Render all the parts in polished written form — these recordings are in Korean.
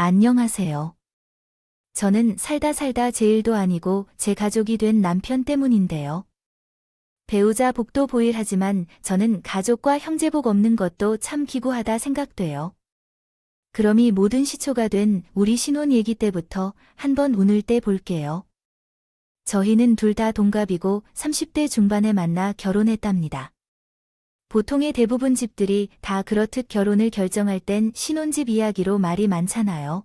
안녕하세요. 저는 살다 살다 제 일도 아니고 제 가족이 된 남편 때문인데요. 배우자 복도 보일하지만 저는 가족과 형제복 없는 것도 참 기구하다 생각돼요. 그럼 이 모든 시초가 된 우리 신혼 얘기 때부터 한번 운을 떼 볼게요. 저희는 둘 다 동갑이고 30대 중반에 만나 결혼했답니다. 보통의 대부분 집들이 다 그렇듯 결혼을 결정할 땐 신혼집 이야기로 말이 많잖아요.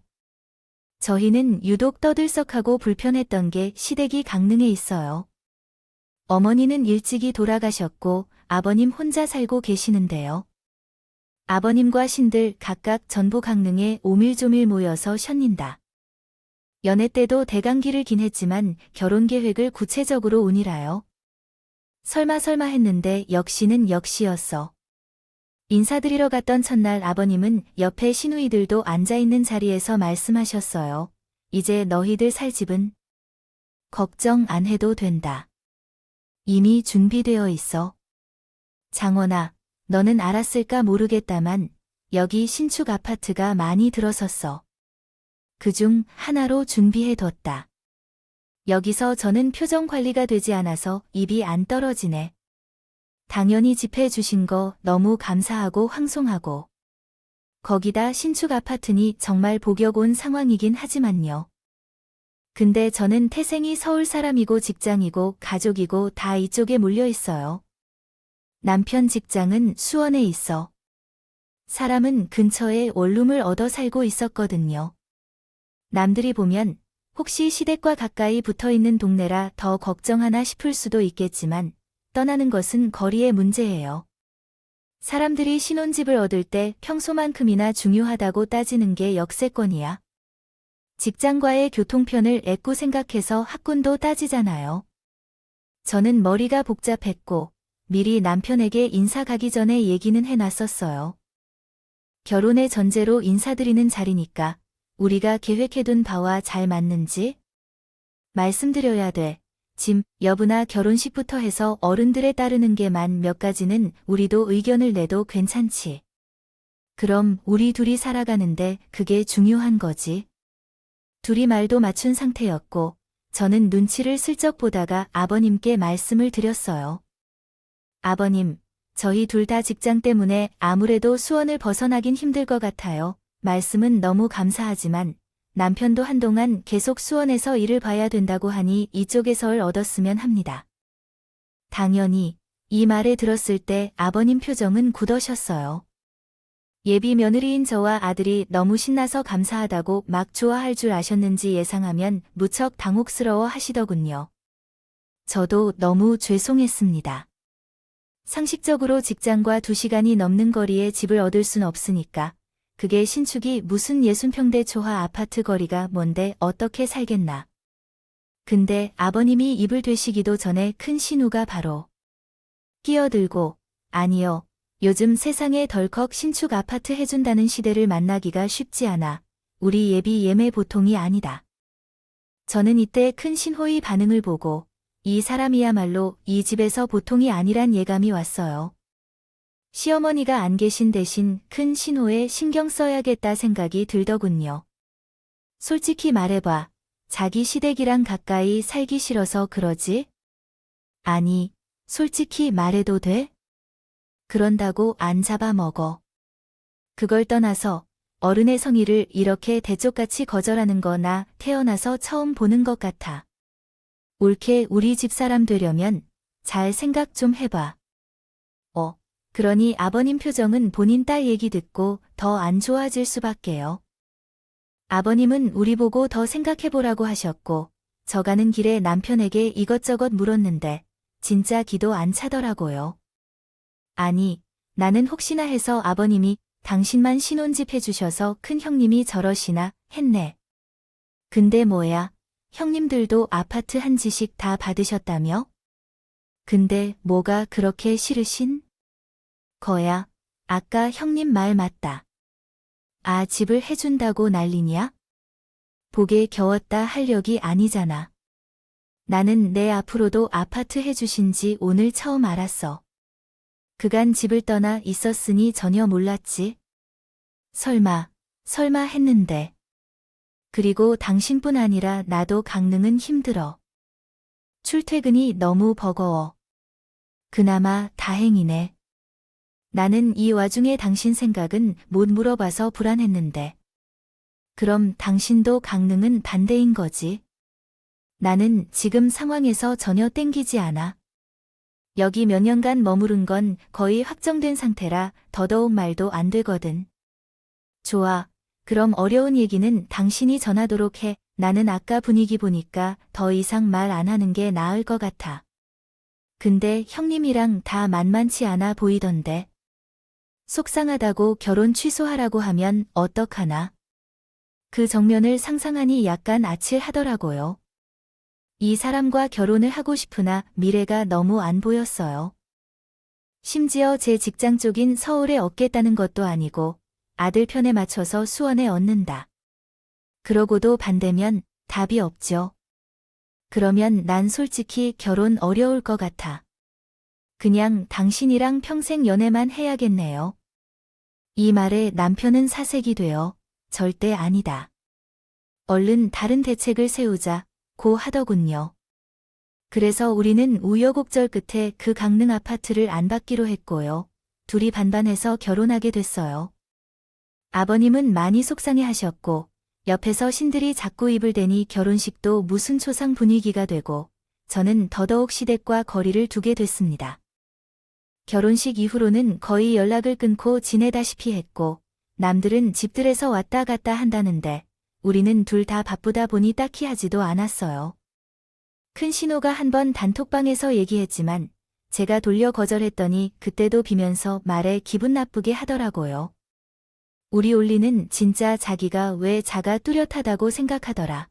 저희는 유독 떠들썩하고 불편했던 게 시댁이 강릉에 있어요. 어머니는 일찍이 돌아가셨고 아버님 혼자 살고 계시는데요. 아버님과 신들 각각 전부 강릉에 오밀조밀 모여서 셔닌다. 연애 때도 대강기를 긴 했지만 결혼 계획을 구체적으로 운이라요. 설마 했는데 역시는 역시였어. 인사드리러 갔던 첫날 아버님은 옆에 시누이들도 앉아있는 자리에서 말씀하셨어요. 이제 너희들 살 집은 걱정 안 해도 된다. 이미 준비되어 있어. 장원아, 너는 알았을까 모르겠다만 여기 신축 아파트가 많이 들어섰어. 그중 하나로 준비해뒀다. 여기서 저는 표정 관리가 되지 않아서 입이 안 떨어지네. 당연히 집해 주신 거 너무 감사하고 황송하고. 거기다 신축 아파트니 정말 복역 온 상황이긴 하지만요. 근데 저는 태생이 서울 사람이고 직장이고 가족이고 다 이쪽에 몰려 있어요. 남편 직장은 수원에 있어. 사람은 근처에 원룸을 얻어 살고 있었거든요. 남들이 보면 혹시 시댁과 가까이 붙어 있는 동네라 더 걱정하나 싶을 수도 있겠지만 떠나는 것은 거리의 문제예요. 사람들이 신혼집을 얻을 때 평소만큼이나 중요하다고 따지는 게 역세권이야. 직장과의 교통편을 애꾸 생각해서 학군도 따지잖아요. 저는 머리가 복잡했고 미리 남편에게 인사 가기 전에 얘기는 해놨었어요. 결혼의 전제로 인사드리는 자리니까 우리가 계획해둔 바와 잘 맞는지 말씀드려야 돼. 짐, 여부나 결혼식부터 해서 어른들에 따르는 게만 몇 가지는 우리도 의견을 내도 괜찮지. 그럼 우리 둘이 살아가는데 그게 중요한 거지. 둘이 말도 맞춘 상태였고 저는 눈치를 슬쩍 보다가 아버님께 말씀을 드렸어요. 아버님, 저희 둘 다 직장 때문에 아무래도 수원을 벗어나긴 힘들 것 같아요. 말씀은 너무 감사하지만 남편도 한동안 계속 수원에서 일을 봐야 된다고 하니 이쪽에서를 얻었으면 합니다. 당연히 이 말을 들었을 때 아버님 표정은 굳으셨어요. 예비 며느리인 저와 아들이 너무 신나서 감사하다고 막 좋아할 줄 아셨는지 예상하면 무척 당혹스러워 하시더군요. 저도 너무 죄송했습니다. 상식적으로 직장과 2시간이 넘는 거리에 집을 얻을 순 없으니까 그게 신축이 무슨 60평대 초하 아파트 거리가 뭔데 어떻게 살겠나. 근데 아버님이 입을 되시기도 전에 큰 신우가 바로 끼어들고 아니요. 요즘 세상에 덜컥 신축 아파트 해준다는 시대를 만나기가 쉽지 않아. 우리 예비 예매 보통이 아니다. 저는 이때 큰 신호의 반응을 보고 이 사람이야말로 이 집에서 보통이 아니란 예감이 왔어요. 시어머니가 안 계신 대신 큰 신호에 신경 써야겠다 생각이 들더군요. 솔직히 말해봐. 자기 시댁이랑 가까이 살기 싫어서 그러지? 아니, 솔직히 말해도 돼? 그런다고 안 잡아먹어. 그걸 떠나서 어른의 성의를 이렇게 대쪽같이 거절하는 거 나 태어나서 처음 보는 것 같아. 옳게 우리 집사람 되려면 잘 생각 좀 해봐. 그러니 아버님 표정은 본인 딸 얘기 듣고 더 안 좋아질 수밖에요. 아버님은 우리 보고 더 생각해보라고 하셨고 저 가는 길에 남편에게 이것저것 물었는데 진짜 기도 안 차더라고요. 아니, 나는 혹시나 해서 아버님이 당신만 신혼집 해주셔서 큰 형님이 저러시나 했네. 근데 뭐야, 형님들도 아파트 한 지씩 다 받으셨다며? 근데 뭐가 그렇게 싫으신? 거야, 아까 형님 말 맞다. 아, 집을 해준다고 난리냐? 복에 겨웠다 할 력이 아니잖아. 나는 내 앞으로도 아파트 해주신 지 오늘 처음 알았어. 그간 집을 떠나 있었으니 전혀 몰랐지. 설마 했는데. 그리고 당신뿐 아니라 나도 강릉은 힘들어. 출퇴근이 너무 버거워. 그나마 다행이네. 나는 이 와중에 당신 생각은 못 물어봐서 불안했는데. 그럼 당신도 강릉은 반대인 거지? 나는 지금 상황에서 전혀 땡기지 않아. 여기 몇 년간 머무른 건 거의 확정된 상태라 더더욱 말도 안 되거든. 좋아. 그럼 어려운 얘기는 당신이 전하도록 해. 나는 아까 분위기 보니까 더 이상 말 안 하는 게 나을 것 같아. 근데 형님이랑 다 만만치 않아 보이던데. 속상하다고 결혼 취소하라고 하면 어떡하나? 그 정면을 상상하니 약간 아찔하더라고요. 이 사람과 결혼을 하고 싶으나 미래가 너무 안 보였어요. 심지어 제 직장 쪽인 서울에 얻겠다는 것도 아니고 아들 편에 맞춰서 수원에 얻는다. 그러고도 반대면 답이 없죠. 그러면 난 솔직히 결혼 어려울 것 같아. 그냥 당신이랑 평생 연애만 해야겠네요. 이 말에 남편은 사색이 되어 절대 아니다. 얼른 다른 대책을 세우자 고 하더군요. 그래서 우리는 우여곡절 끝에 그 강릉 아파트를 안 받기로 했고요. 둘이 반반해서 결혼하게 됐어요. 아버님은 많이 속상해 하셨고 옆에서 신들이 자꾸 입을 대니 결혼식도 무슨 초상 분위기가 되고 저는 더더욱 시댁과 거리를 두게 됐습니다. 결혼식 이후로는 거의 연락을 끊고 지내다시피 했고 남들은 집들에서 왔다 갔다 한다는데 우리는 둘 다 바쁘다 보니 딱히 하지도 않았어요. 큰 신호가 한 번 단톡방에서 얘기했지만 제가 돌려 거절했더니 그때도 비면서 말에 기분 나쁘게 하더라고요. 우리 올리는 진짜 자기가 왜 자가 뚜렷하다고 생각하더라.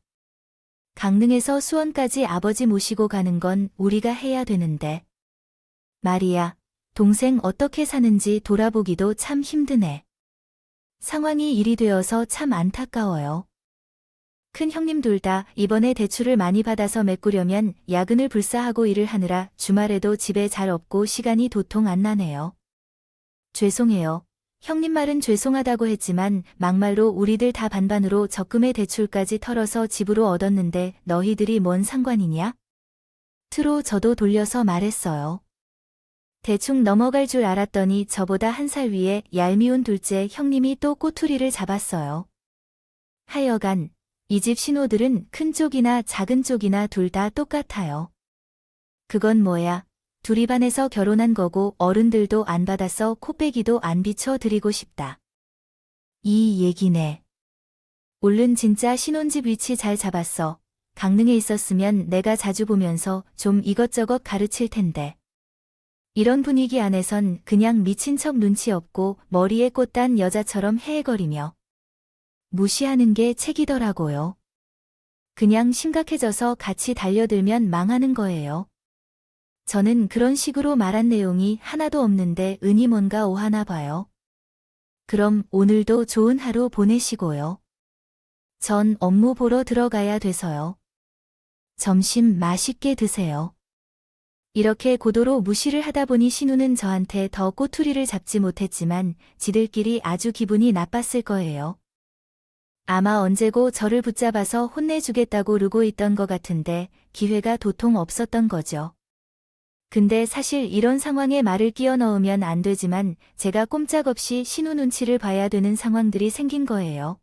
강릉에서 수원까지 아버지 모시고 가는 건 우리가 해야 되는데. 말이야, 동생 어떻게 사는지 돌아보기도 참 힘드네. 상황이 이리 되어서 참 안타까워요. 큰 형님 둘 다 이번에 대출을 많이 받아서 메꾸려면 야근을 불사하고 일을 하느라 주말에도 집에 잘 없고 시간이 도통 안 나네요. 죄송해요. 형님 말은 죄송하다고 했지만 막말로 우리들 다 반반으로 적금의 대출까지 털어서 집으로 얻었는데 너희들이 뭔 상관이냐? 트로 저도 돌려서 말했어요. 대충 넘어갈 줄 알았더니 저보다 한 살 위에 얄미운 둘째 형님이 또 꼬투리를 잡았어요. 하여간 이 집 신호들은 큰 쪽이나 작은 쪽이나 둘 다 똑같아요. 그건 뭐야? 둘이 반해서 결혼한 거고 어른들도 안 받아서 코빼기도 안 비춰드리고 싶다. 이 얘기네. 얼른 진짜 신혼집 위치 잘 잡았어. 강릉에 있었으면 내가 자주 보면서 좀 이것저것 가르칠 텐데. 이런 분위기 안에선 그냥 미친 척 눈치 없고 머리에 꽃 단 여자처럼 헤헤거리며 무시하는 게 책이더라고요. 그냥 심각해져서 같이 달려들면 망하는 거예요. 저는 그런 식으로 말한 내용이 하나도 없는데 은히 뭔가 오하나 봐요. 그럼 오늘도 좋은 하루 보내시고요. 전 업무 보러 들어가야 돼서요. 점심 맛있게 드세요. 이렇게 고도로 무시를 하다 보니 신우는 저한테 더 꼬투리를 잡지 못했지만 지들끼리 아주 기분이 나빴을 거예요. 아마 언제고 저를 붙잡아서 혼내주겠다고 르고 있던 것 같은데 기회가 도통 없었던 거죠. 근데 사실 이런 상황에 말을 끼워 넣으면 안 되지만 제가 꼼짝없이 신우 눈치를 봐야 되는 상황들이 생긴 거예요.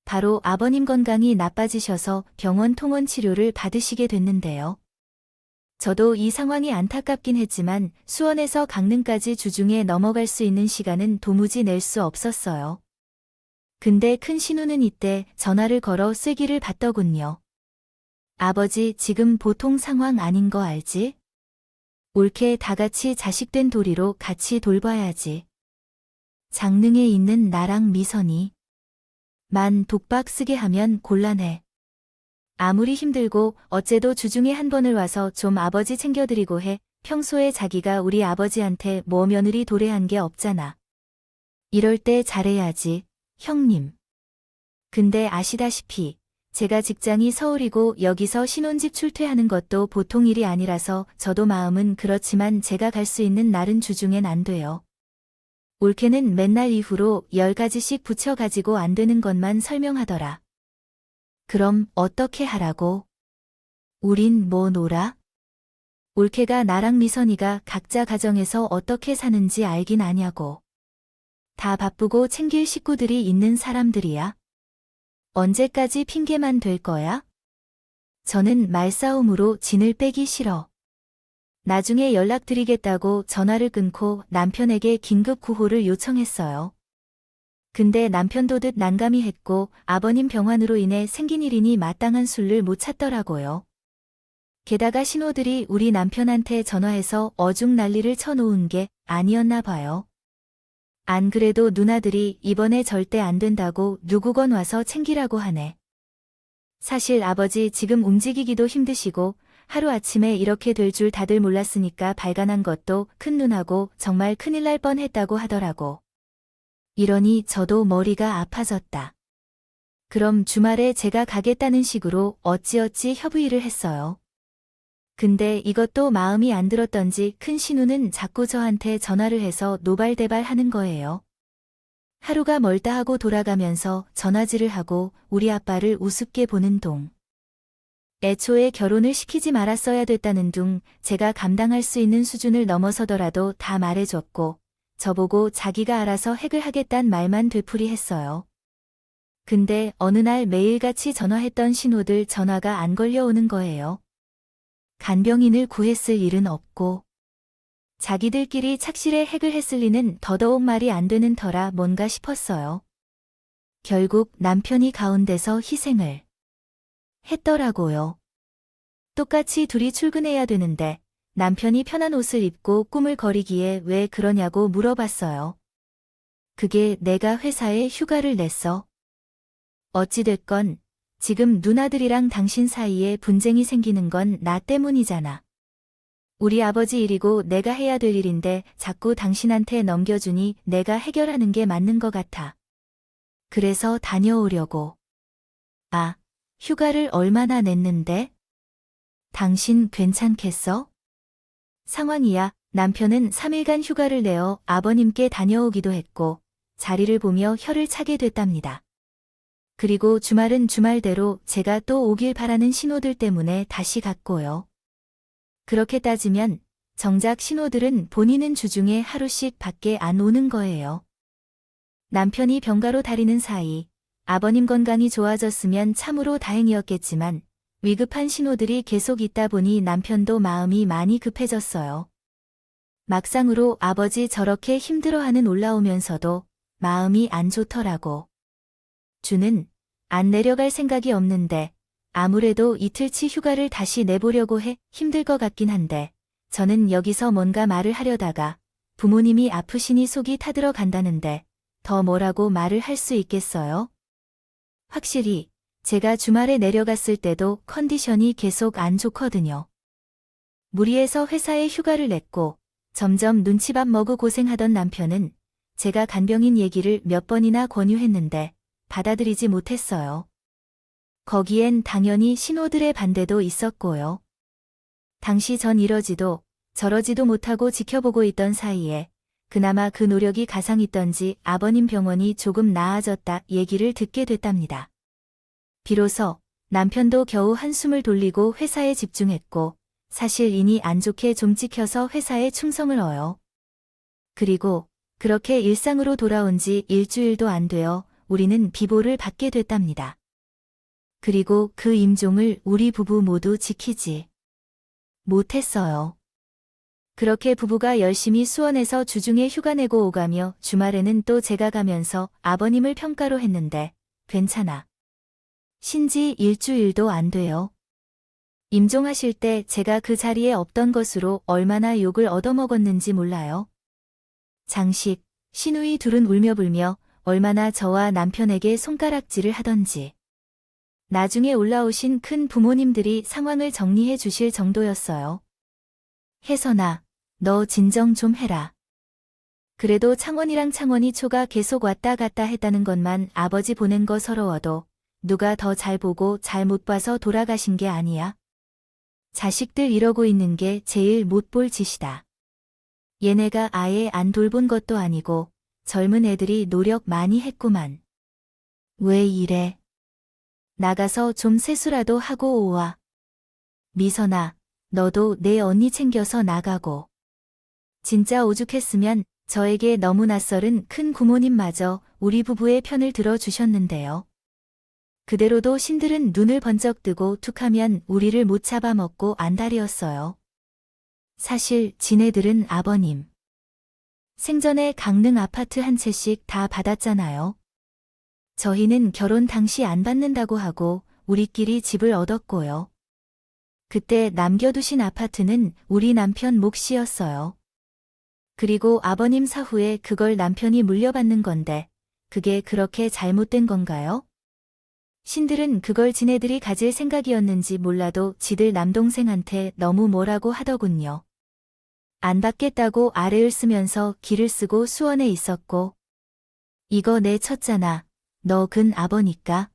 바로 아버님 건강이 나빠지셔서 병원 통원 치료를 받으시게 됐는데요. 저도 이 상황이 안타깝긴 했지만 수원에서 강릉까지 주중에 넘어갈 수 있는 시간은 도무지 낼 수 없었어요. 근데 큰 신우는 이때 전화를 걸어 쐐기를 받더군요. 아버지 지금 보통 상황 아닌 거 알지? 옳게 다 같이 자식된 도리로 같이 돌봐야지. 장릉에 있는 나랑 미선이 만 독박 쓰게 하면 곤란해. 아무리 힘들고 어째도 주중에 한 번을 와서 좀 아버지 챙겨드리고 해. 평소에 자기가 우리 아버지한테 뭐 며느리 도래한 게 없잖아. 이럴 때 잘해야지, 형님. 근데 아시다시피 제가 직장이 서울이고 여기서 신혼집 출퇴하는 것도 보통 일이 아니라서 저도 마음은 그렇지만 제가 갈 수 있는 날은 주중엔 안 돼요. 올케는 맨날 이후로 10가지씩 붙여가지고 안 되는 것만 설명하더라. 그럼 어떻게 하라고? 우린 뭐 놀아? 올케가 나랑 미선이가 각자 가정에서 어떻게 사는지 알긴 아냐고. 다 바쁘고 챙길 식구들이 있는 사람들이야. 언제까지 핑계만 될 거야? 저는 말싸움으로 진을 빼기 싫어. 나중에 연락드리겠다고 전화를 끊고 남편에게 긴급 구호를 요청했어요. 근데 남편도 듯 난감히 했고 아버님 병환으로 인해 생긴 일이니 마땅한 술을 못 찾더라고요. 게다가 신호들이 우리 남편한테 전화해서 어중 난리를 쳐놓은 게 아니었나 봐요. 안 그래도 누나들이 이번에 절대 안 된다고 누구건 와서 챙기라고 하네. 사실 아버지 지금 움직이기도 힘드시고 하루아침에 이렇게 될 줄 다들 몰랐으니까 발간한 것도 큰 눈하고 정말 큰일 날 뻔했다고 하더라고. 이러니 저도 머리가 아파졌다. 그럼 주말에 제가 가겠다는 식으로 어찌어찌 협의를 했어요. 근데 이것도 마음이 안 들었던지 큰 신우는 자꾸 저한테 전화를 해서 노발대발 하는 거예요. 하루가 멀다 하고 돌아가면서 전화질을 하고 우리 아빠를 우습게 보는 동. 애초에 결혼을 시키지 말았어야 됐다는 둥, 제가 감당할 수 있는 수준을 넘어서더라도 다 말해줬고 저보고 자기가 알아서 핵을 하겠단 말만 되풀이했어요. 근데 어느 날 매일같이 전화했던 신호들 전화가 안 걸려오는 거예요. 간병인을 구했을 일은 없고 자기들끼리 착실에 핵을 했을 리는 더더욱 말이 안 되는 터라 뭔가 싶었어요. 결국 남편이 가운데서 희생을 했더라고요. 똑같이 둘이 출근해야 되는데 남편이 편한 옷을 입고 꾸물거리기에 왜 그러냐고 물어봤어요. 그게 내가 회사에 휴가를 냈어. 어찌됐건 지금 누나들이랑 당신 사이에 분쟁이 생기는 건 나 때문이잖아. 우리 아버지 일이고 내가 해야 될 일인데 자꾸 당신한테 넘겨주니 내가 해결하는 게 맞는 것 같아. 그래서 다녀오려고. 아, 휴가를 얼마나 냈는데? 당신 괜찮겠어? 상황이야. 남편은 3일간 휴가를 내어 아버님께 다녀오기도 했고 자리를 보며 혀를 차게 됐답니다. 그리고 주말은 주말대로 제가 또 오길 바라는 신호들 때문에 다시 갔고요. 그렇게 따지면 정작 신호들은 본인은 주중에 하루씩 밖에 안 오는 거예요. 남편이 병가로 다니는 사이 아버님 건강이 좋아졌으면 참으로 다행이었겠지만 위급한 신호들이 계속 있다 보니 남편도 마음이 많이 급해졌어요. 막상으로 아버지 저렇게 힘들어하는 올라오면서도 마음이 안 좋더라고. 주는 안 내려갈 생각이 없는데 아무래도 이틀치 휴가를 다시 내보려고 해 힘들 것 같긴 한데 저는 여기서 뭔가 말을 하려다가 부모님이 아프시니 속이 타들어 간다는데 더 뭐라고 말을 할 수 있겠어요? 확실히 제가 주말에 내려갔을 때도 컨디션이 계속 안 좋거든요. 무리해서 회사에 휴가를 냈고 점점 눈치밥 먹고 고생하던 남편은 제가 간병인 얘기를 몇 번이나 권유했는데 받아들이지 못했어요. 거기엔 당연히 신호들의 반대도 있었고요. 당시 전 이러지도 저러지도 못하고 지켜보고 있던 사이에 그나마 그 노력이 가상있던지 아버님 병원이 조금 나아졌다 얘기를 듣게 됐답니다. 비로소 남편도 겨우 한숨을 돌리고 회사에 집중했고 사실 인이 안 좋게 좀 찍혀서 회사에 충성을 어요. 그리고 그렇게 일상으로 돌아온 지 일주일도 안 되어 우리는 비보를 받게 됐답니다. 그리고 그 임종을 우리 부부 모두 지키지 못했어요. 그렇게 부부가 열심히 수원에서 주중에 휴가 내고 오가며 주말에는 또 제가 가면서 아버님을 평가로 했는데 괜찮아. 신지 일주일도 안 돼요. 임종하실 때 제가 그 자리에 없던 것으로 얼마나 욕을 얻어먹었는지 몰라요. 장식, 시누이 둘은 울며불며 얼마나 저와 남편에게 손가락질을 하던지. 나중에 올라오신 큰 부모님들이 상황을 정리해 주실 정도였어요. 혜선아, 너 진정 좀 해라. 그래도 창원이랑 창원이 초가 계속 왔다 갔다 했다는 것만 아버지 보낸 거 서러워도 누가 더 잘 보고 잘 못 봐서 돌아가신 게 아니야. 자식들 이러고 있는 게 제일 못 볼 짓이다. 얘네가 아예 안 돌본 것도 아니고 젊은 애들이 노력 많이 했구만. 왜 이래? 나가서 좀 세수라도 하고 오와. 미선아, 너도 내 언니 챙겨서 나가고. 진짜 오죽했으면 저에게 너무 낯설은 큰 부모님마저 우리 부부의 편을 들어주셨는데요. 그대로도 신들은 눈을 번쩍 뜨고 툭하면 우리를 못 잡아먹고 안달이었어요. 사실 지네들은 아버님 생전에 강릉 아파트 한 채씩 다 받았잖아요. 저희는 결혼 당시 안 받는다고 하고 우리끼리 집을 얻었고요. 그때 남겨두신 아파트는 우리 남편 몫이었어요. 그리고 아버님 사후에 그걸 남편이 물려받는 건데 그게 그렇게 잘못된 건가요? 신들은 그걸 지네들이 가질 생각이었는지 몰라도 지들 남동생한테 너무 뭐라고 하더군요. 안 받겠다고 아래을 쓰면서 기를 쓰고 수원에 있었고. 이거 내 쳤잖아. 너 근 아버니까.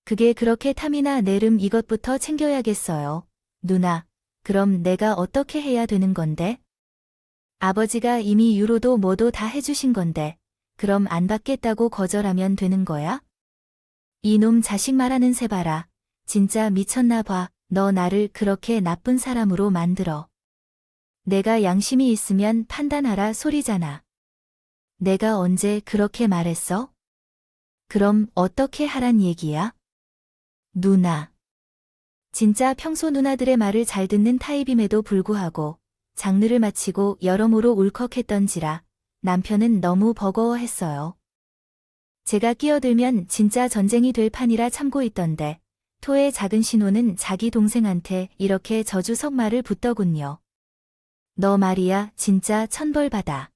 그게 그렇게 탐이나 내름 이것부터 챙겨야겠어요. 누나, 그럼 내가 어떻게 해야 되는 건데? 아버지가 이미 유로도 뭐도 다 해주신 건데, 그럼 안 받겠다고 거절하면 되는 거야? 이놈 자식 말하는 새 봐라. 진짜 미쳤나 봐. 너 나를 그렇게 나쁜 사람으로 만들어. 내가 양심이 있으면 판단하라 소리잖아. 내가 언제 그렇게 말했어? 그럼 어떻게 하란 얘기야? 누나. 진짜 평소 누나들의 말을 잘 듣는 타입임에도 불구하고 장르를 마치고 여러모로 울컥했던지라 남편은 너무 버거워했어요. 제가 끼어들면 진짜 전쟁이 될 판이라 참고 있던데 토의 작은 신호는 자기 동생한테 이렇게 저주석말을 붙더군요. 너 말이야 진짜 천벌받아.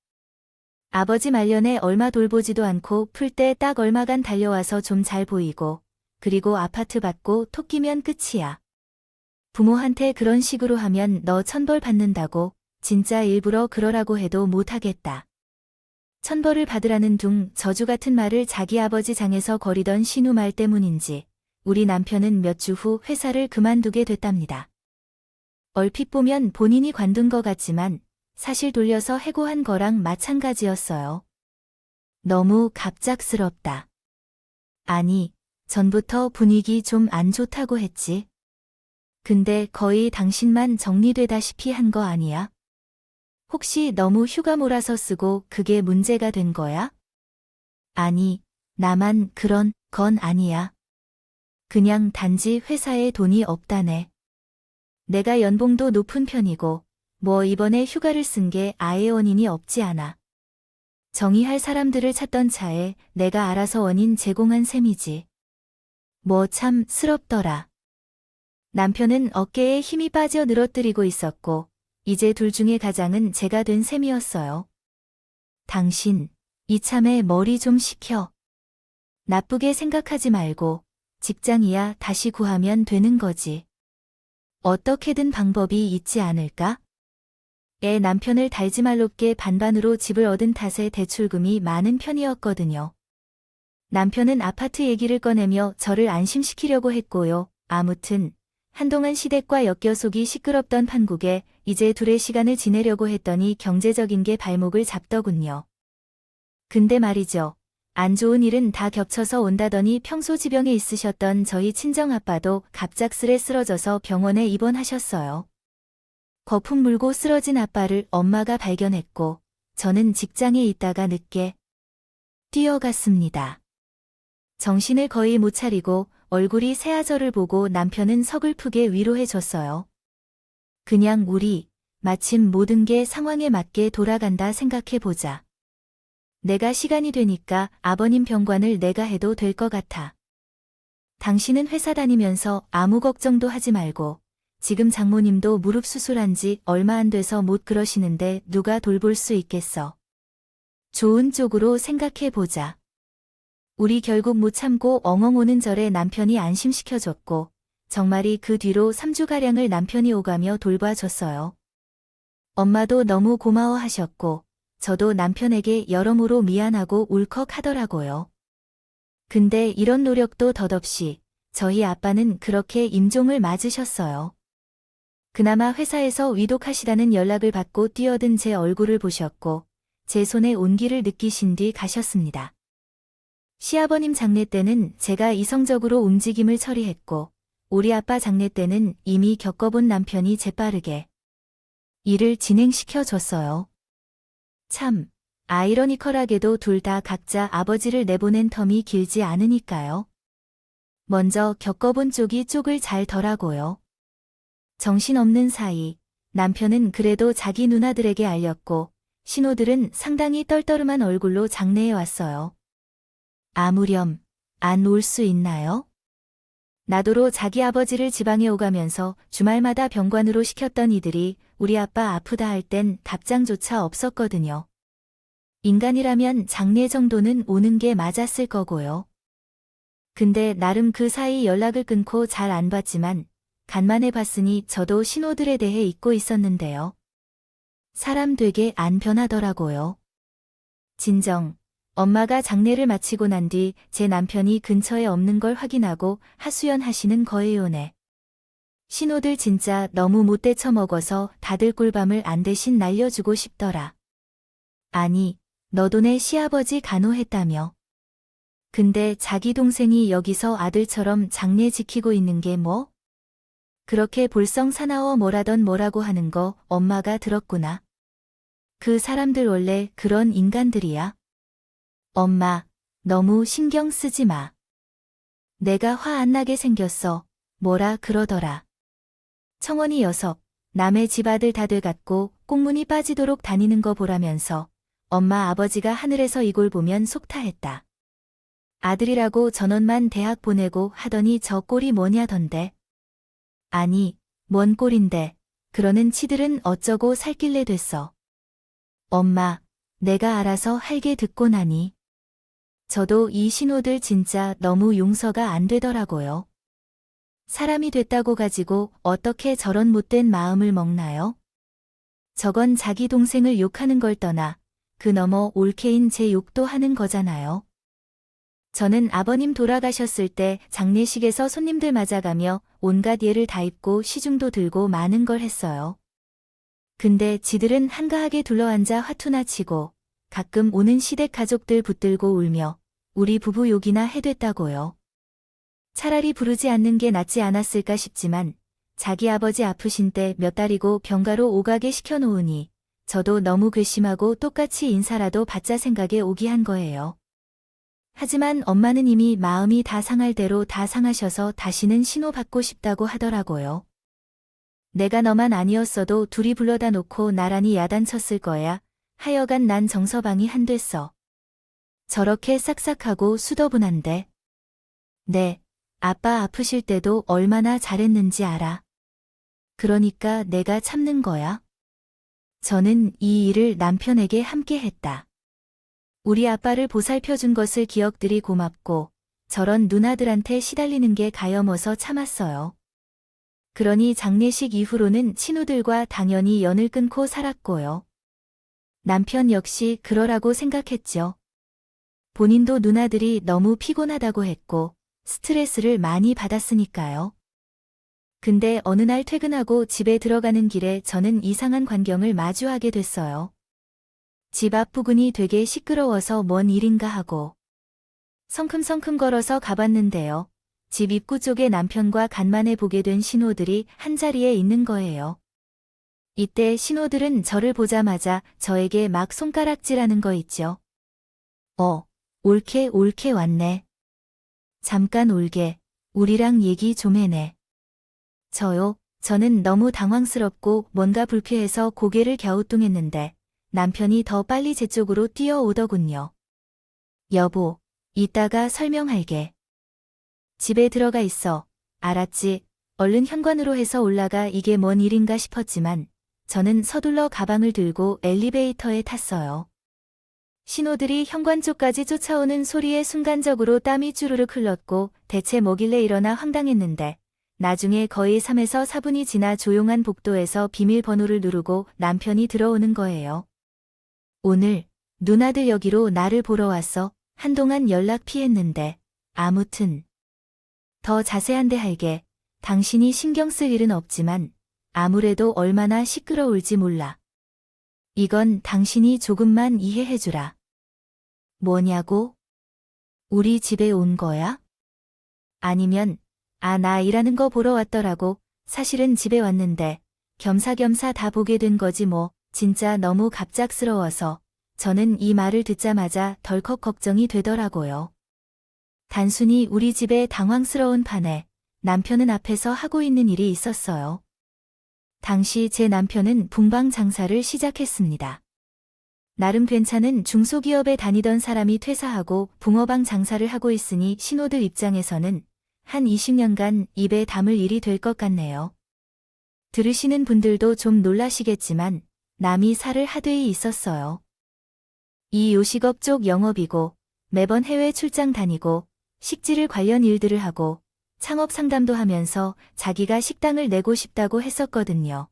아버지 말년에 얼마 돌보지도 않고 풀 때 딱 얼마간 달려와서 좀 잘 보이고 그리고 아파트 받고 토끼면 끝이야. 부모한테 그런 식으로 하면 너 천벌 받는다고 진짜 일부러 그러라고 해도 못하겠다. 천벌을 받으라는 둥 저주 같은 말을 자기 아버지 장에서 거리던 신우 말 때문인지 우리 남편은 몇 주 후 회사를 그만두게 됐답니다. 얼핏 보면 본인이 관둔 것 같지만 사실 돌려서 해고한 거랑 마찬가지였어요. 너무 갑작스럽다. 아니, 전부터 분위기 좀 안 좋다고 했지. 근데 거의 당신만 정리되다시피 한 거 아니야? 혹시 너무 휴가 몰아서 쓰고 그게 문제가 된 거야? 아니, 나만 그런 건 아니야. 그냥 단지 회사에 돈이 없다네. 내가 연봉도 높은 편이고 뭐 이번에 휴가를 쓴 게 아예 원인이 없지 않아. 정의할 사람들을 찾던 차에 내가 알아서 원인 제공한 셈이지. 뭐 참 스럽더라. 남편은 어깨에 힘이 빠져 늘어뜨리고 있었고 이제 둘 중에 가장은 제가 된 셈이었어요. 당신, 이참에 머리 좀 식혀. 나쁘게 생각하지 말고 직장이야 다시 구하면 되는 거지. 어떻게든 방법이 있지 않을까? 애 남편을 달지말롭게 반반으로 집을 얻은 탓에 대출금이 많은 편이었거든요. 남편은 아파트 얘기를 꺼내며 저를 안심시키려고 했고요. 아무튼 한동안 시댁과 엮여 속이 시끄럽던 판국에 이제 둘의 시간을 지내려고 했더니 경제적인 게 발목을 잡더군요. 근데 말이죠. 안 좋은 일은 다 겹쳐서 온다더니 평소 지병에 있으셨던 저희 친정아빠도 갑작스레 쓰러져서 병원에 입원하셨어요. 거품 물고 쓰러진 아빠를 엄마가 발견했고 저는 직장에 있다가 늦게 뛰어갔습니다. 정신을 거의 못 차리고 얼굴이 새하저를 보고 남편은 서글프게 위로해줬어요. 그냥 우리 마침 모든 게 상황에 맞게 돌아간다 생각해보자. 내가 시간이 되니까 아버님 병관을 내가 해도 될 것 같아. 당신은 회사 다니면서 아무 걱정도 하지 말고 지금 장모님도 무릎 수술한 지 얼마 안 돼서 못 그러시는데 누가 돌볼 수 있겠어. 좋은 쪽으로 생각해보자. 우리 결국 못 참고 엉엉 오는 절에 남편이 안심시켜줬고 정말이 그 뒤로 3주가량을 남편이 오가며 돌봐줬어요. 엄마도 너무 고마워하셨고 저도 남편에게 여러모로 미안하고 울컥하더라고요. 근데 이런 노력도 덧없이 저희 아빠는 그렇게 임종을 맞으셨어요. 그나마 회사에서 위독하시다는 연락을 받고 뛰어든 제 얼굴을 보셨고 제 손에 온기를 느끼신 뒤 가셨습니다. 시아버님 장례 때는 제가 이성적으로 움직임을 처리했고, 우리 아빠 장례 때는 이미 겪어본 남편이 재빠르게 일을 진행시켜 줬어요. 참, 아이러니컬하게도 둘 다 각자 아버지를 내보낸 텀이 길지 않으니까요. 먼저 겪어본 쪽이 쪽을 잘 덜하고요. 정신없는 사이, 남편은 그래도 자기 누나들에게 알렸고, 신호들은 상당히 떨떠름한 얼굴로 장례에 왔어요. 아무렴, 안 올 수 있나요? 나도로 자기 아버지를 지방에 오가면서 주말마다 병관으로 시켰던 이들이 우리 아빠 아프다 할 땐 답장조차 없었거든요. 인간이라면 장례 정도는 오는 게 맞았을 거고요. 근데 나름 그 사이 연락을 끊고 잘 안 봤지만 간만에 봤으니 저도 신호들에 대해 잊고 있었는데요. 사람 되게 안 변하더라고요. 진정, 엄마가 장례를 마치고 난 뒤 제 남편이 근처에 없는 걸 확인하고 하수연하시는 거예요네. 신호들 진짜 너무 못돼 처먹어서 다들 꿀밤을 안 대신 날려주고 싶더라. 아니, 너도 내 시아버지 간호했다며. 근데 자기 동생이 여기서 아들처럼 장례 지키고 있는 게 뭐? 그렇게 볼썽 사나워 뭐라던 뭐라고 하는 거 엄마가 들었구나. 그 사람들 원래 그런 인간들이야. 엄마, 너무 신경 쓰지 마. 내가 화 안 나게 생겼어. 뭐라 그러더라. 청원이 녀석, 남의 집 아들 다 돼갖고 꽁문이 빠지도록 다니는 거 보라면서 엄마 아버지가 하늘에서 이걸 보면 속타했다. 아들이라고 전원만 대학 보내고 하더니 저 꼴이 뭐냐던데. 아니, 뭔 꼴인데, 그러는 치들은 어쩌고 살길래 됐어. 엄마, 내가 알아서 할게 듣고 나니. 저도 이 신호들 진짜 너무 용서가 안 되더라고요. 사람이 됐다고 가지고 어떻게 저런 못된 마음을 먹나요? 저건 자기 동생을 욕하는 걸 떠나 그 너머 올케인 제 욕도 하는 거잖아요. 저는 아버님 돌아가셨을 때 장례식에서 손님들 맞아가며 온갖 예를 다 입고 시중도 들고 많은 걸 했어요. 근데 지들은 한가하게 둘러앉아 화투나 치고 가끔 오는 시댁 가족들 붙들고 울며 우리 부부 욕이나 해댔다고요. 차라리 부르지 않는 게 낫지 않았을까 싶지만 자기 아버지 아프신 때 몇 달이고 병가로 오가게 시켜놓으니 저도 너무 괘씸하고 똑같이 인사라도 받자 생각에 오기 한 거예요. 하지만 엄마는 이미 마음이 다 상할 대로 다 상하셔서 다시는 신호 받고 싶다고 하더라고요. 내가 너만 아니었어도 둘이 불러다 놓고 나란히 야단쳤을 거야. 하여간 난 정서방이 한됐어. 저렇게 싹싹하고 수더분한데. 네, 아빠 아프실 때도 얼마나 잘했는지 알아. 그러니까 내가 참는 거야. 저는 이 일을 남편에게 함께 했다. 우리 아빠를 보살펴준 것을 기억들이 고맙고 저런 누나들한테 시달리는 게 가여워서 참았어요. 그러니 장례식 이후로는 친구들과 당연히 연을 끊고 살았고요. 남편 역시 그러라고 생각했죠. 본인도 누나들이 너무 피곤하다고 했고 스트레스를 많이 받았으니까요. 근데 어느 날 퇴근하고 집에 들어가는 길에 저는 이상한 광경을 마주하게 됐어요. 집 앞 부근이 되게 시끄러워서 뭔 일인가 하고 성큼성큼 걸어서 가봤는데요. 집 입구 쪽에 남편과 간만에 보게 된 신호들이 한자리에 있는 거예요. 이때 신호들은 저를 보자마자 저에게 막 손가락질하는 거 있죠. 옳게 왔네. 잠깐 올게. 우리랑 얘기 좀 해내. 저는 너무 당황스럽고 뭔가 불쾌해서 고개를 갸우뚱했는데 남편이 더 빨리 제 쪽으로 뛰어오더군요. 여보, 이따가 설명할게. 집에 들어가 있어. 알았지? 얼른 현관으로 해서 올라가. 이게 뭔 일인가 싶었지만 저는 서둘러 가방을 들고 엘리베이터에 탔어요. 신호들이 현관 쪽까지 쫓아오는 소리에 순간적으로 땀이 주르륵 흘렀고 대체 뭐길래 이러나 황당했는데 나중에 거의 3에서 4분이 지나 조용한 복도에서 비밀번호를 누르고 남편이 들어오는 거예요. 오늘 누나들 여기로 나를 보러 왔어. 한동안 연락 피했는데 아무튼 더 자세한데 할게. 당신이 신경 쓸 일은 없지만 아무래도 얼마나 시끄러울지 몰라. 이건 당신이 조금만 이해해주라. 뭐냐고? 우리 집에 온 거야? 아니면, 나 일하는 거 보러 왔더라고. 사실은 집에 왔는데, 겸사겸사 다 보게 된 거지 뭐. 진짜 너무 갑작스러워서 저는 이 말을 듣자마자 덜컥 걱정이 되더라고요. 단순히 우리 집에 당황스러운 판에 남편은 앞에서 하고 있는 일이 있었어요. 당시 제 남편은 붕방 장사를 시작했습니다. 나름 괜찮은 중소기업에 다니던 사람이 퇴사하고 붕어방 장사를 하고 있으니 신호들 입장에서는 한 20년간 입에 담을 일이 될 것 같네요. 들으시는 분들도 좀 놀라시겠지만 남이 살을 하되이 있었어요. 이 요식업 쪽 영업이고 매번 해외 출장 다니고 식지를 관련 일들을 하고 창업 상담도 하면서 자기가 식당을 내고 싶다고 했었거든요.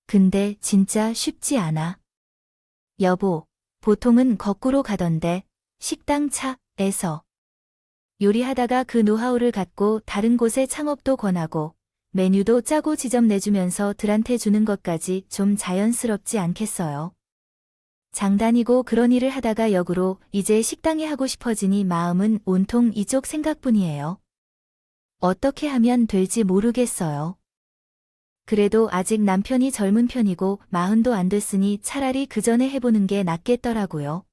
근데 진짜 쉽지 않아. 여보, 보통은 거꾸로 가던데 식당 차에서 요리하다가 그 노하우를 갖고 다른 곳에 창업도 권하고 메뉴도 짜고 지점 내주면서 들한테 주는 것까지 좀 자연스럽지 않겠어요? 장단이고 그런 일을 하다가 역으로 이제 식당이 하고 싶어지니 마음은 온통 이쪽 생각뿐이에요. 어떻게 하면 될지 모르겠어요. 그래도 아직 남편이 젊은 편이고 40도 안 됐으니 차라리 그 전에 해보는 게 낫겠더라고요.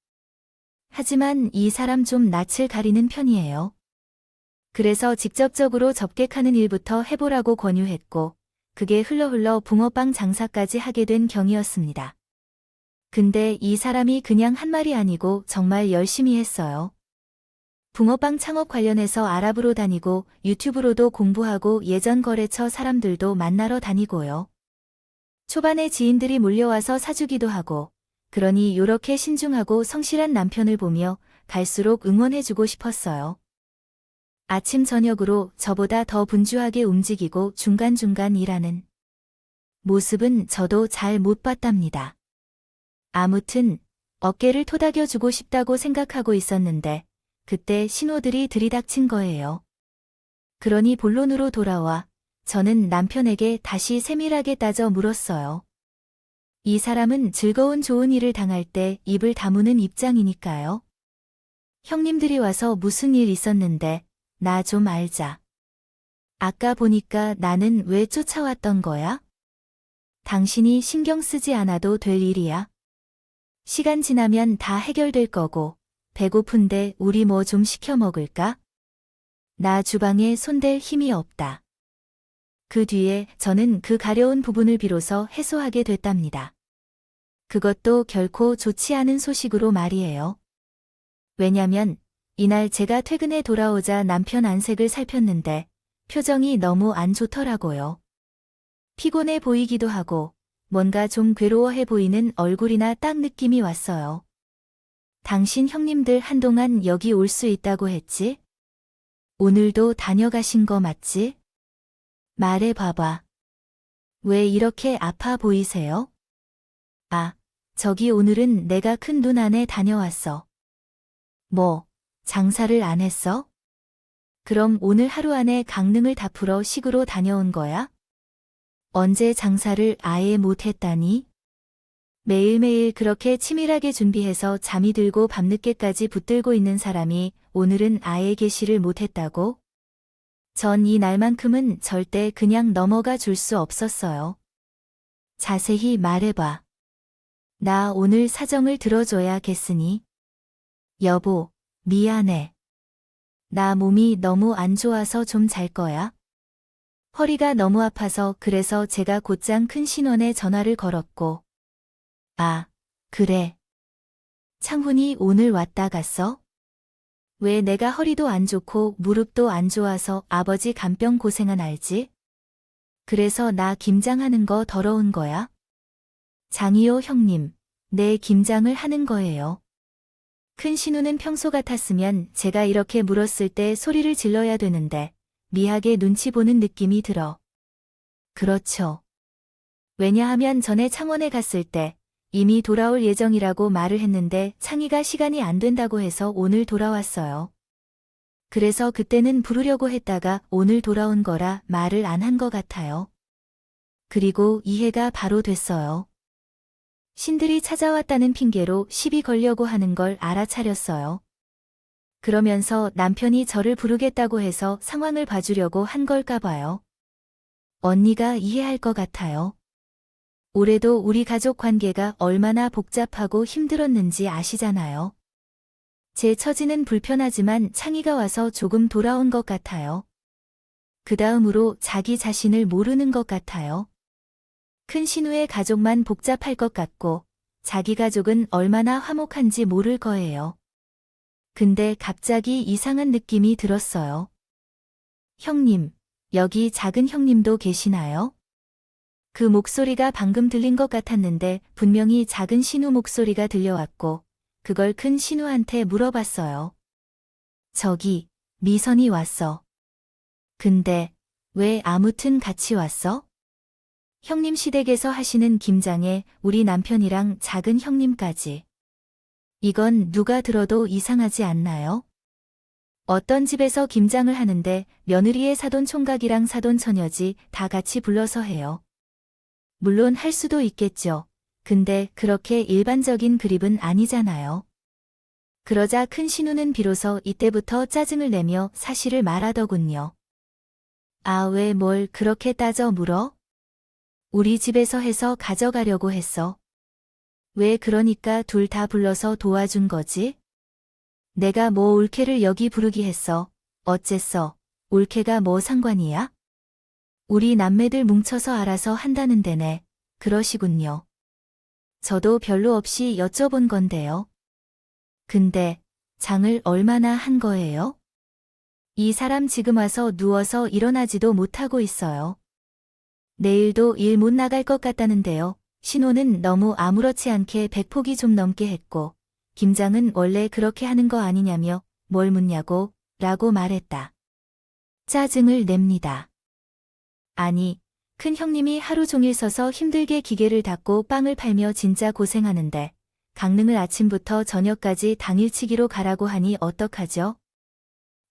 하지만 이 사람 좀 낯을 가리는 편이에요. 그래서 직접적으로 접객하는 일부터 해보라고 권유했고 그게 흘러 붕어빵 장사까지 하게 된 경이었습니다. 근데 이 사람이 그냥 한 말이 아니고 정말 열심히 했어요. 붕어빵 창업 관련해서 알아보러 다니고 유튜브로도 공부하고 예전 거래처 사람들도 만나러 다니고요. 초반에 지인들이 몰려와서 사주기도 하고 그러니 요렇게 신중하고 성실한 남편을 보며 갈수록 응원해주고 싶었어요. 아침 저녁으로 저보다 더 분주하게 움직이고 중간중간 일하는 모습은 저도 잘 못 봤답니다. 아무튼 어깨를 토닥여주고 싶다고 생각하고 있었는데 그때 신호들이 들이닥친 거예요. 그러니 본론으로 돌아와 저는 남편에게 다시 세밀하게 따져 물었어요. 이 사람은 즐거운 좋은 일을 당할 때 입을 다무는 입장이니까요. 형님들이 와서 무슨 일 있었는데 나 좀 알자. 아까 보니까 나는 왜 쫓아왔던 거야? 당신이 신경 쓰지 않아도 될 일이야. 시간 지나면 다 해결될 거고 배고픈데 우리 뭐 좀 시켜 먹을까? 나 주방에 손댈 힘이 없다. 그 뒤에 저는 그 가려운 부분을 비로소 해소하게 됐답니다. 그것도 결코 좋지 않은 소식으로 말이에요. 왜냐면 이날 제가 퇴근해 돌아오자 남편 안색을 살폈는데 표정이 너무 안 좋더라고요. 피곤해 보이기도 하고 뭔가 좀 괴로워해 보이는 얼굴이나 딱 느낌이 왔어요. 당신 형님들 한동안 여기 올 수 있다고 했지? 오늘도 다녀가신 거 맞지? 말해봐봐. 왜 이렇게 아파 보이세요? 저기 오늘은 내가 큰 눈 안에 다녀왔어. 뭐, 장사를 안 했어? 그럼 오늘 하루 안에 강릉을 다 풀어 식으로 다녀온 거야? 언제 장사를 아예 못했다니? 매일매일 그렇게 치밀하게 준비해서 잠이 들고 밤늦게까지 붙들고 있는 사람이 오늘은 아예 개시를 못했다고? 전 이 날만큼은 절대 그냥 넘어가 줄 수 없었어요. 자세히 말해봐. 나 오늘 사정을 들어줘야겠으니. 여보, 미안해. 나 몸이 너무 안 좋아서 좀 잘 거야? 허리가 너무 아파서 그래서 제가 곧장 큰 신원에 전화를 걸었고. 그래. 창훈이 오늘 왔다 갔어? 왜 내가 허리도 안 좋고 무릎도 안 좋아서 아버지 간병 고생한 알지? 그래서 나 김장하는 거 더러운 거야? 장이요 형님, 내 김장을 하는 거예요. 큰 신우는 평소 같았으면 제가 이렇게 물었을 때 소리를 질러야 되는데 미하게 눈치 보는 느낌이 들어. 그렇죠. 왜냐하면 전에 창원에 갔을 때 이미 돌아올 예정이라고 말을 했는데 창희가 시간이 안 된다고 해서 오늘 돌아왔어요. 그래서 그때는 부르려고 했다가 오늘 돌아온 거라 말을 안 한 것 같아요. 그리고 이해가 바로 됐어요. 신들이 찾아왔다는 핑계로 시비 걸려고 하는 걸 알아차렸어요. 그러면서 남편이 저를 부르겠다고 해서 상황을 봐주려고 한 걸까 봐요. 언니가 이해할 것 같아요. 올해도 우리 가족 관계가 얼마나 복잡하고 힘들었는지 아시잖아요. 제 처지는 불편하지만 창희가 와서 조금 돌아온 것 같아요. 그 다음으로 자기 자신을 모르는 것 같아요. 큰 신우의 가족만 복잡할 것 같고 자기 가족은 얼마나 화목한지 모를 거예요. 근데 갑자기 이상한 느낌이 들었어요. 형님, 여기 작은 형님도 계시나요? 그 목소리가 방금 들린 것 같았는데 분명히 작은 신우 목소리가 들려왔고 그걸 큰 신우한테 물어봤어요. 저기, 미선이 왔어. 근데 왜 아무튼 같이 왔어? 형님 시댁에서 하시는 김장에 우리 남편이랑 작은 형님까지. 이건 누가 들어도 이상하지 않나요? 어떤 집에서 김장을 하는데 며느리의 사돈 총각이랑 사돈 처녀지 다 같이 불러서 해요. 물론 할 수도 있겠죠. 근데 그렇게 일반적인 그립은 아니잖아요. 그러자 큰 신우는 비로소 이때부터 짜증을 내며 사실을 말하더군요. 아, 왜 뭘 그렇게 따져 물어? 우리 집에서 해서 가져가려고 했어. 왜 그러니까 둘 다 불러서 도와준 거지? 내가 뭐 올케를 여기 부르기 했어. 어쨌어? 올케가 뭐 상관이야? 우리 남매들 뭉쳐서 알아서 한다는 데네. 그러시군요. 저도 별로 없이 여쭤본 건데요. 근데 장을 얼마나 한 거예요? 이 사람 지금 와서 누워서 일어나지도 못하고 있어요. 내일도 일 못 나갈 것 같다는데요. 신호는 너무 아무렇지 않게 100폭이 좀 넘게 했고 김장은 원래 그렇게 하는 거 아니냐며 뭘 묻냐고 라고 말했다. 짜증을 냅니다. 아니, 큰 형님이 하루 종일 서서 힘들게 기계를 닦고 빵을 팔며 진짜 고생하는데 강릉을 아침부터 저녁까지 당일치기로 가라고 하니 어떡하죠?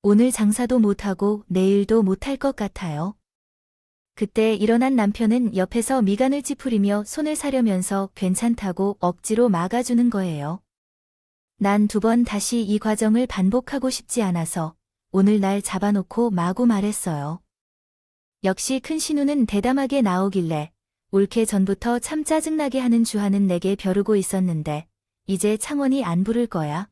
오늘 장사도 못하고 내일도 못할 것 같아요. 그때 일어난 남편은 옆에서 미간을 찌푸리며 손을 사려면서 괜찮다고 억지로 막아주는 거예요. 난 2번 다시 이 과정을 반복하고 싶지 않아서 오늘 날 잡아놓고 마구 말했어요. 역시 큰 신우는 대담하게 나오길래 올케 전부터 참 짜증나게 하는 주하는 내게 벼르고 있었는데 이제 창원이 안 부를 거야?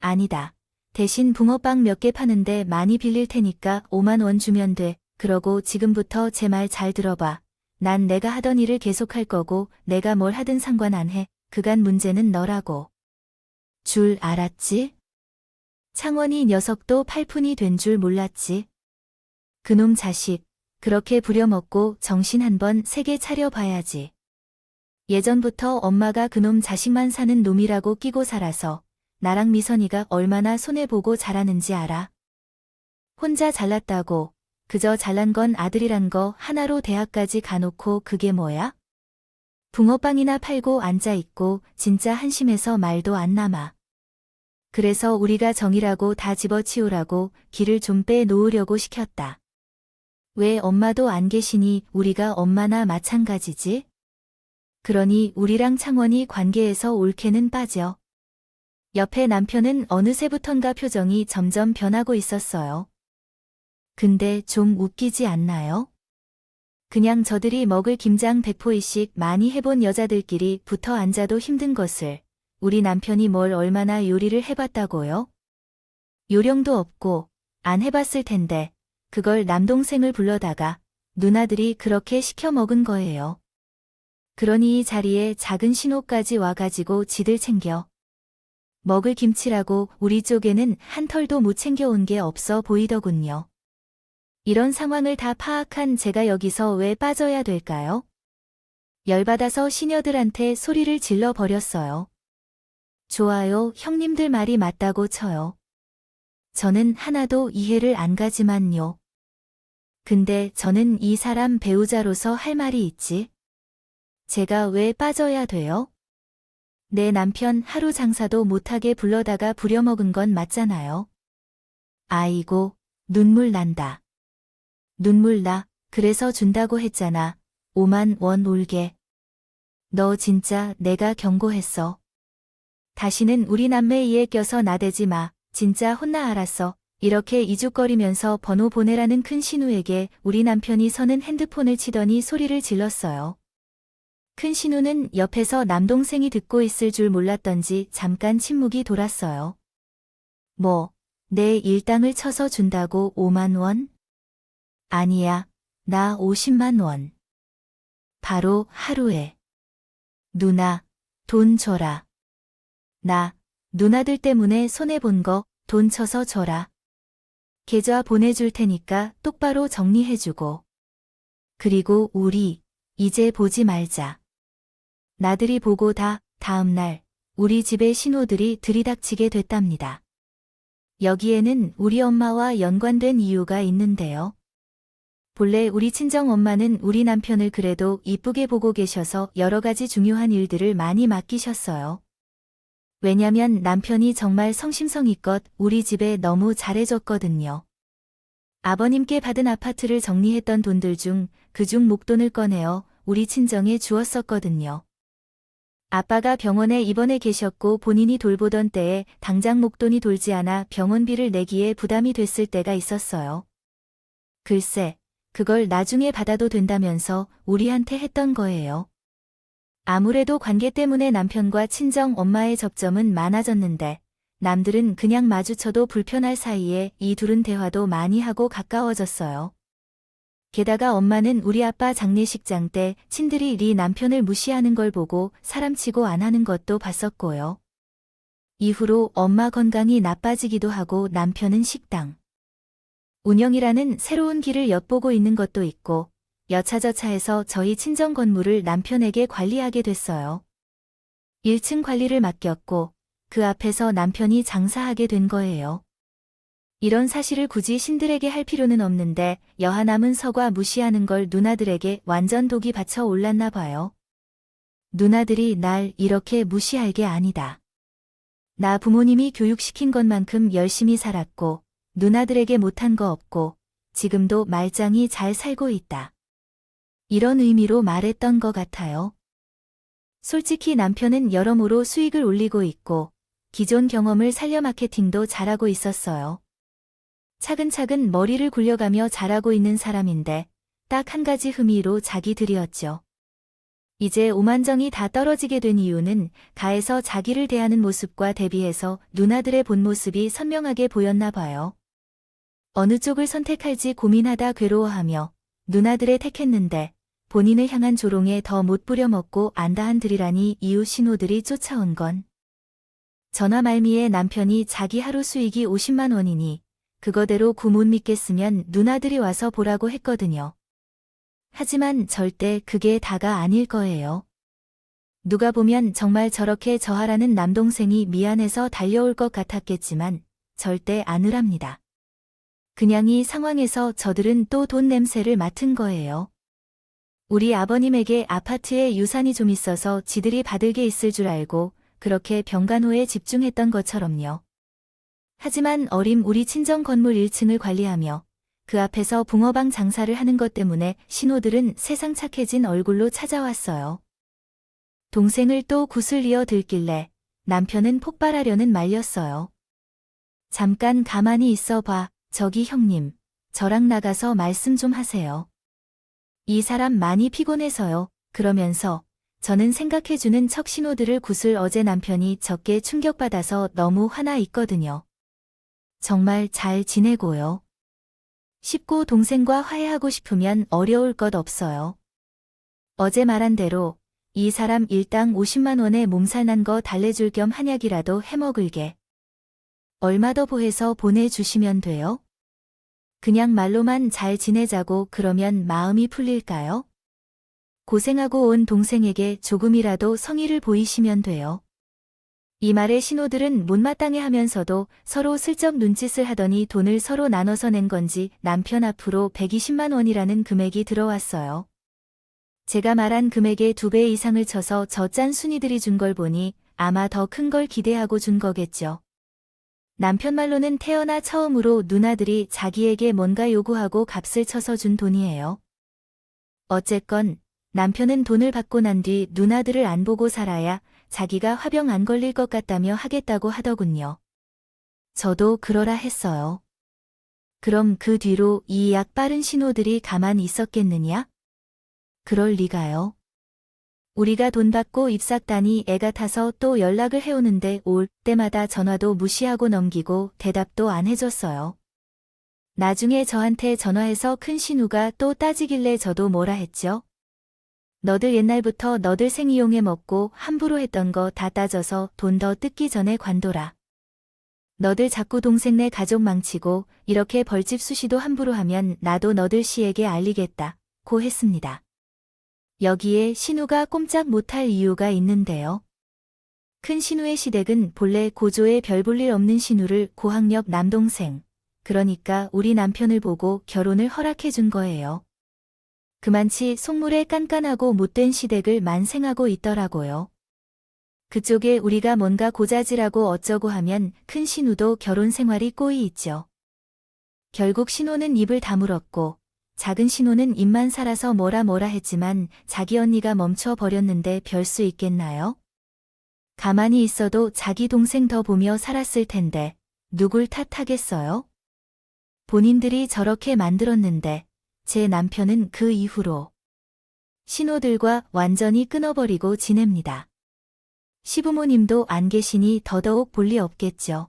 아니다. 대신 붕어빵 몇 개 파는데 많이 빌릴 테니까 5만 원 주면 돼. 그러고 지금부터 제 말 잘 들어봐. 난 내가 하던 일을 계속할 거고 내가 뭘 하든 상관 안 해. 그간 문제는 너라고. 줄 알았지? 창원이 녀석도 8푼이 된 줄 몰랐지. 그놈 자식, 그렇게 부려먹고 정신 한번 세게 차려봐야지. 예전부터 엄마가 그놈 자식만 사는 놈이라고 끼고 살아서 나랑 미선이가 얼마나 손해보고 자라는지 알아? 혼자 잘났다고 그저 잘난 건 아들이란 거 하나로 대학까지 가놓고 그게 뭐야? 붕어빵이나 팔고 앉아있고 진짜 한심해서 말도 안 남아. 그래서 우리가 정이라고 다 집어치우라고 길을 좀 빼놓으려고 시켰다. 왜 엄마도 안 계시니 우리가 엄마나 마찬가지지? 그러니 우리랑 창원이 관계에서 올케는 빠져. 옆에 남편은 어느새부턴가 표정이 점점 변하고 있었어요. 근데 좀 웃기지 않나요? 그냥 저들이 먹을 김장 100포이씩 많이 해본 여자들끼리 붙어 앉아도 힘든 것을 우리 남편이 뭘 얼마나 요리를 해봤다고요? 요령도 없고 안 해봤을 텐데 그걸 남동생을 불러다가 누나들이 그렇게 시켜 먹은 거예요. 그러니 이 자리에 작은 신호까지 와가지고 지들 챙겨. 먹을 김치라고 우리 쪽에는 한 털도 못 챙겨온 게 없어 보이더군요. 이런 상황을 다 파악한 제가 여기서 왜 빠져야 될까요? 열받아서 시녀들한테 소리를 질러 버렸어요. 좋아요, 형님들 말이 맞다고 쳐요. 저는 하나도 이해를 안 가지만요. 근데 저는 이 사람 배우자로서 할 말이 있지. 제가 왜 빠져야 돼요? 내 남편 하루 장사도 못하게 불러다가 부려먹은 건 맞잖아요. 아이고, 눈물 난다. 눈물 나. 그래서 준다고 했잖아. 5만 원 올게. 너 진짜 내가 경고했어. 다시는 우리 남매 이에 껴서 나대지 마. 진짜 혼나 알았어. 이렇게 이죽거리면서 번호 보내라는 큰 신우에게 우리 남편이 서는 핸드폰을 치더니 소리를 질렀어요. 큰 신우는 옆에서 남동생이 듣고 있을 줄 몰랐던지 잠깐 침묵이 돌았어요. 뭐, 내 일당을 쳐서 준다고 5만 원? 아니야, 나 50만 원. 바로 하루에. 누나, 돈 줘라. 나, 누나들 때문에 손해본 거 돈 쳐서 줘라. 계좌 보내줄 테니까 똑바로 정리해주고. 그리고 우리, 이제 보지 말자. 나들이 보고 다음날, 우리 집에 신호들이 들이닥치게 됐답니다. 여기에는 우리 엄마와 연관된 이유가 있는데요. 본래 우리 친정엄마는 우리 남편을 그래도 이쁘게 보고 계셔서 여러 가지 중요한 일들을 많이 맡기셨어요. 왜냐면 남편이 정말 성심성의껏 우리 집에 너무 잘해줬거든요. 아버님께 받은 아파트를 정리했던 돈들 중 그중 목돈을 꺼내어 우리 친정에 주었었거든요. 아빠가 병원에 입원해 계셨고 본인이 돌보던 때에 당장 목돈이 돌지 않아 병원비를 내기에 부담이 됐을 때가 있었어요. 글쎄, 그걸 나중에 받아도 된다면서 우리한테 했던 거예요. 아무래도 관계 때문에 남편과 친정 엄마의 접점은 많아졌는데 남들은 그냥 마주쳐도 불편할 사이에 이 둘은 대화도 많이 하고 가까워졌어요. 게다가 엄마는 우리 아빠 장례식장 때 친들이 리 남편을 무시하는 걸 보고 사람치고 안 하는 것도 봤었고요. 이후로 엄마 건강이 나빠지기도 하고 남편은 식당 운영이라는 새로운 길을 엿보고 있는 것도 있고 여차저차해서 저희 친정 건물을 남편에게 관리하게 됐어요. 1층 관리를 맡겼고 그 앞에서 남편이 장사하게 된 거예요. 이런 사실을 굳이 신들에게 할 필요는 없는데 여하남은 서과 무시하는 걸 누나들에게 완전 독이 받쳐 올랐나 봐요. 누나들이 날 이렇게 무시할 게 아니다. 나 부모님이 교육시킨 것만큼 열심히 살았고 누나들에게 못한 거 없고 지금도 말짱이 잘 살고 있다. 이런 의미로 말했던 것 같아요. 솔직히 남편은 여러모로 수익을 올리고 있고 기존 경험을 살려 마케팅도 잘하고 있었어요. 차근차근 머리를 굴려가며 잘하고 있는 사람인데 딱 한 가지 흠의로 자기들이었죠. 이제 오만정이 다 떨어지게 된 이유는 가에서 자기를 대하는 모습과 대비해서 누나들의 본 모습이 선명하게 보였나 봐요. 어느 쪽을 선택할지 고민하다 괴로워하며 누나들의 택했는데 본인을 향한 조롱에 더 못 부려먹고 안다한들이라니 이웃 신호들이 쫓아온 건. 전화 말미에 남편이 자기 하루 수익이 50만 원이니 그거대로 구 못 믿겠으면 누나들이 와서 보라고 했거든요. 하지만 절대 그게 다가 아닐 거예요. 누가 보면 정말 저렇게 저하라는 남동생이 미안해서 달려올 것 같았겠지만 절대 아니랍니다. 그냥 이 상황에서 저들은 또 돈 냄새를 맡은 거예요. 우리 아버님에게 아파트에 유산이 좀 있어서 지들이 받을 게 있을 줄 알고 그렇게 병간호에 집중했던 것처럼요. 하지만 어림 우리 친정 건물 1층을 관리하며 그 앞에서 붕어방 장사를 하는 것 때문에 신호들은 세상 착해진 얼굴로 찾아왔어요. 동생을 또 구슬리어 들길래 남편은 폭발하려는 말렸어요. 잠깐 가만히 있어 봐. 저기 형님, 저랑 나가서 말씀 좀 하세요. 이 사람 많이 피곤해서요. 그러면서 저는 생각해주는 척 신호들을 구슬 어제 남편이 적게 충격받아서 너무 화나 있거든요. 정말 잘 지내고요. 쉽고 동생과 화해하고 싶으면 어려울 것 없어요. 어제 말한 대로 이 사람 일당 50만 원에 몸살 난 거 달래줄 겸 한약이라도 해먹을게. 얼마 더 보해서 보내주시면 돼요? 그냥 말로만 잘 지내자고 그러면 마음이 풀릴까요? 고생하고 온 동생에게 조금이라도 성의를 보이시면 돼요. 이 말에 신호들은 못마땅해 하면서도 서로 슬쩍 눈짓을 하더니 돈을 서로 나눠서 낸 건지 남편 앞으로 120만 원이라는 금액이 들어왔어요. 제가 말한 금액의 2배 이상을 쳐서 저 짠 순이들이 준 걸 보니 아마 더 큰 걸 기대하고 준 거겠죠. 남편 말로는 태어나 처음으로 누나들이 자기에게 뭔가 요구하고 값을 쳐서 준 돈이에요. 어쨌건 남편은 돈을 받고 난 뒤 누나들을 안 보고 살아야 자기가 화병 안 걸릴 것 같다며 하겠다고 하더군요. 저도 그러라 했어요. 그럼 그 뒤로 이 약 빠른 신호들이 가만히 있었겠느냐? 그럴 리가요. 우리가 돈 받고 입싹다니 애가 타서 또 연락을 해오는데 올 때마다 전화도 무시하고 넘기고 대답도 안 해줬어요. 나중에 저한테 전화해서 큰 신우가 또 따지길래 저도 뭐라 했죠? 너들 옛날부터 너들 생이용해 먹고 함부로 했던 거 다 따져서 돈 더 뜯기 전에 관둬라. 너들 자꾸 동생네 가족 망치고 이렇게 벌집 수시도 함부로 하면 나도 너들 씨에게 알리겠다. 고 했습니다. 여기에 신우가 꼼짝 못할 이유가 있는데요. 큰 신우의 시댁은 본래 고조에 별 볼 일 없는 신우를 고학력 남동생, 그러니까 우리 남편을 보고 결혼을 허락해 준 거예요. 그만치 속물에 깐깐하고 못된 시댁을 만생하고 있더라고요. 그쪽에 우리가 뭔가 고자질하고 어쩌고 하면 큰 신우도 결혼 생활이 꼬이 있죠. 결국 신우는 입을 다물었고 작은 신우는 입만 살아서 뭐라 했지만 자기 언니가 멈춰버렸는데 별 수 있겠나요? 가만히 있어도 자기 동생 더 보며 살았을 텐데 누굴 탓하겠어요? 본인들이 저렇게 만들었는데 제 남편은 그 이후로 신우들과 완전히 끊어버리고 지냅니다. 시부모님도 안 계시니 더더욱 볼 리 없겠죠.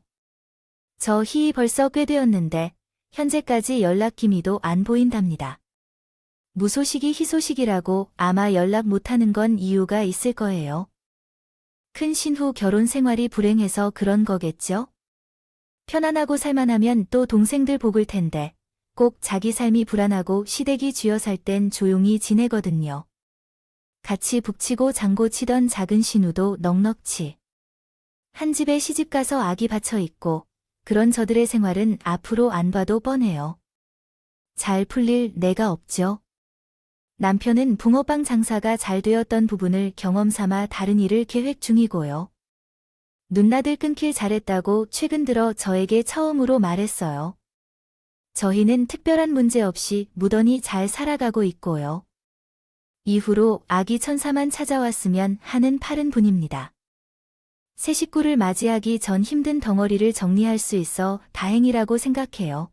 저 희이 벌써 꽤 되었는데 현재까지 연락 기미도 안 보인답니다. 무소식이 희소식이라고 아마 연락 못하는 건 이유가 있을 거예요. 큰 신후 결혼 생활이 불행해서 그런 거겠죠? 편안하고 살만하면 또 동생들 복을 텐데 꼭 자기 삶이 불안하고 시댁이 쥐어 살 땐 조용히 지내거든요. 같이 북치고 장고 치던 작은 신우도 넉넉치. 한 집에 시집가서 아기 받쳐 있고 그런 저들의 생활은 앞으로 안 봐도 뻔해요. 잘 풀릴 내가 없죠. 남편은 붕어빵 장사가 잘 되었던 부분을 경험 삼아 다른 일을 계획 중이고요. 눈나들 끊길 잘했다고 최근 들어 저에게 처음으로 말했어요. 저희는 특별한 문제 없이 무던히 잘 살아가고 있고요. 이후로 아기 천사만 찾아왔으면 하는 파른 분입니다. 새 식구를 맞이하기 전 힘든 덩어리를 정리할 수 있어 다행이라고 생각해요.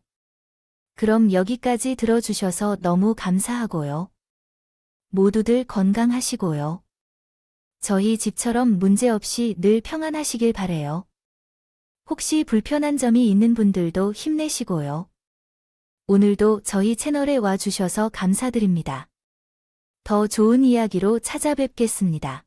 그럼 여기까지 들어주셔서 너무 감사하고요. 모두들 건강하시고요. 저희 집처럼 문제없이 늘 평안하시길 바래요. 혹시 불편한 점이 있는 분들도 힘내시고요. 오늘도 저희 채널에 와주셔서 감사드립니다. 더 좋은 이야기로 찾아뵙겠습니다.